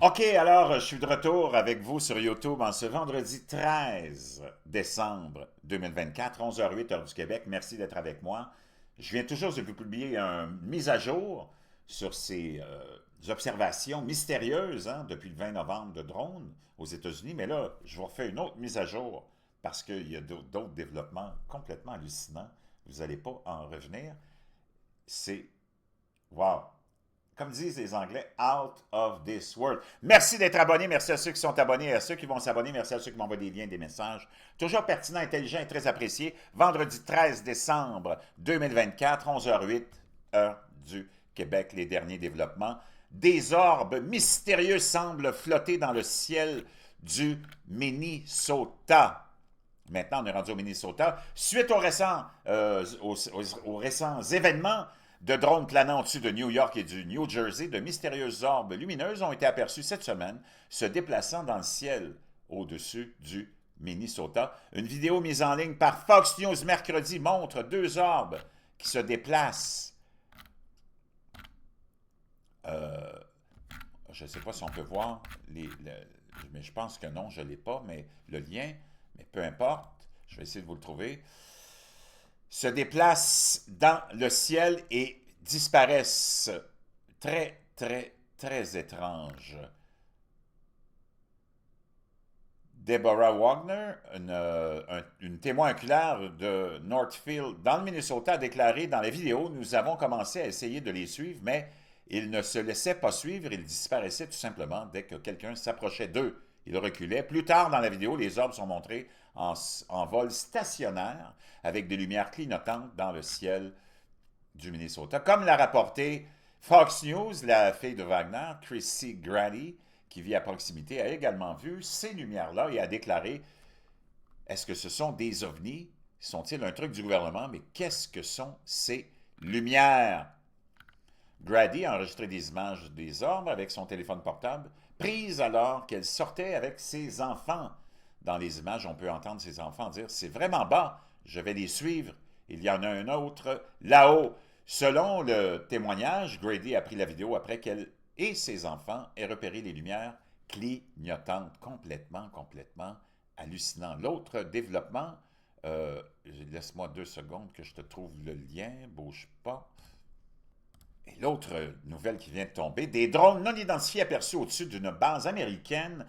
OK, alors je suis de retour avec vous sur YouTube en ce vendredi 13 décembre 2024, 11h08 heure du Québec. Merci d'être avec moi. Je viens toujours de vous publier une mise à jour sur ces observations mystérieuses depuis le 20 novembre de drones aux États-Unis. Mais là, je vous refais une autre mise à jour parce qu'il y a d'autres développements complètement hallucinants. Vous n'allez pas en revenir. C'est wow! Comme disent les Anglais, out of this world. Merci d'être abonné, merci à ceux qui sont abonnés et à ceux qui vont s'abonner, merci à ceux qui m'envoient des liens, des messages. Toujours pertinent, intelligent et très apprécié. Vendredi 13 décembre 2024, 11h08, heure du Québec, les derniers développements. Des orbes mystérieux semblent flotter dans le ciel du Minnesota. Maintenant, on est rendu au Minnesota. Suite aux récents événements de drones planant au-dessus de New York et du New Jersey, de mystérieuses orbes lumineuses ont été aperçues cette semaine, se déplaçant dans le ciel au-dessus du Minnesota. Une vidéo mise en ligne par Fox News mercredi montre deux orbes qui se déplacent. Je ne sais pas si on peut voir, mais je pense que non, je ne l'ai pas, mais le lien, mais peu importe, je vais essayer de vous le trouver, se déplacent dans le ciel et disparaissent. Très, très, très étrange. Deborah Wagner, une témoin oculaire de Northfield dans le Minnesota, a déclaré dans la vidéo « Nous avons commencé à essayer de les suivre, mais ils ne se laissaient pas suivre, ils disparaissaient tout simplement dès que quelqu'un s'approchait d'eux. Ils reculaient. Plus tard dans la vidéo, les orbes sont montrés en vol stationnaire avec des lumières clignotantes dans le ciel du Minnesota. Comme l'a rapporté Fox News, la fille de Wagner, Chrissy Grady, qui vit à proximité, a également vu ces lumières-là et a déclaré « Est-ce que ce sont des ovnis? Sont-ils un truc du gouvernement? Mais qu'est-ce que sont ces lumières? » Grady a enregistré des images des orbes avec son téléphone portable, prises alors qu'elle sortait avec ses enfants. Dans les images, on peut entendre ses enfants dire « C'est vraiment bas, je vais les suivre. Il y en a un autre là-haut. » Selon le témoignage, Grady a pris la vidéo après qu'elle et ses enfants aient repéré les lumières clignotantes. Complètement hallucinant. L'autre développement, laisse-moi 2 secondes que je te trouve le lien, bouge pas. Et l'autre nouvelle qui vient de tomber, des drones non identifiés aperçus au-dessus d'une base américaine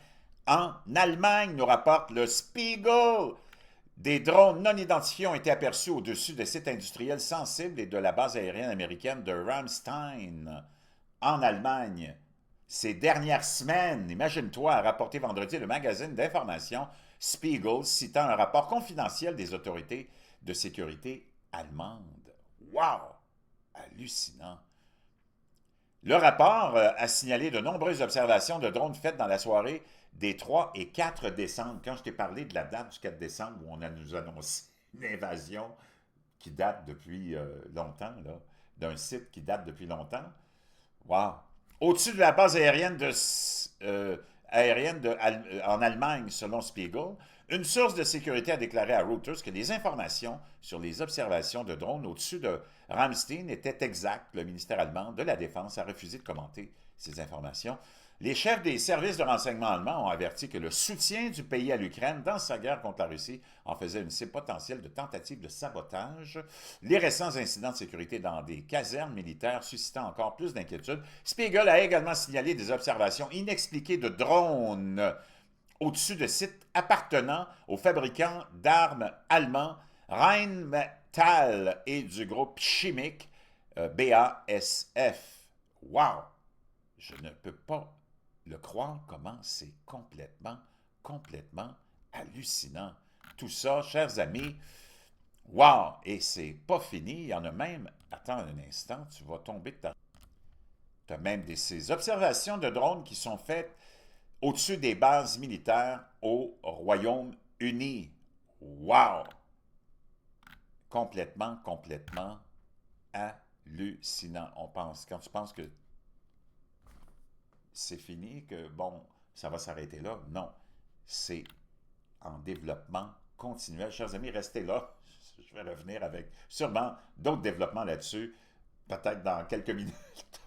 en Allemagne, nous rapporte le Spiegel. Des drones non identifiés ont été aperçus au-dessus de sites industriels sensibles et de la base aérienne américaine de Ramstein, en Allemagne. Ces dernières semaines, imagine-toi, a rapporté vendredi le magazine d'information Spiegel, citant un rapport confidentiel des autorités de sécurité allemandes. Wow! Hallucinant. Le rapport a signalé de nombreuses observations de drones faites dans la soirée des 3 et 4 décembre. Quand je t'ai parlé de la date du 4 décembre où on nous annonce une invasion qui date depuis longtemps, d'un site qui date depuis longtemps. Wow! Au-dessus de la base en Allemagne, selon Spiegel, une source de sécurité a déclaré à Reuters que les informations sur les observations de drones au-dessus de Ramstein étaient exactes. Le ministère allemand de la Défense a refusé de commenter ces informations. Les chefs des services de renseignement allemands ont averti que le soutien du pays à l'Ukraine dans sa guerre contre la Russie en faisait une cible potentielle de tentative de sabotage. Les récents incidents de sécurité dans des casernes militaires suscitant encore plus d'inquiétudes. Spiegel a également signalé des observations inexpliquées de drones au-dessus de sites appartenant aux fabricants d'armes allemands Rheinmetall et du groupe chimique BASF. Wow! Je ne peux pas le croire comment c'est complètement hallucinant. Tout ça, chers amis, wow! Et c'est pas fini, il y en a même, attends un instant, tu vas tomber de ta... Tu as même ces observations de drones qui sont faites au-dessus des bases militaires au Royaume-Uni. Wow! Complètement hallucinant. Quand tu penses que c'est fini, que bon, ça va s'arrêter là, non. C'est en développement continuel. Chers amis, restez là. Je vais revenir avec sûrement d'autres développements là-dessus, peut-être dans quelques minutes.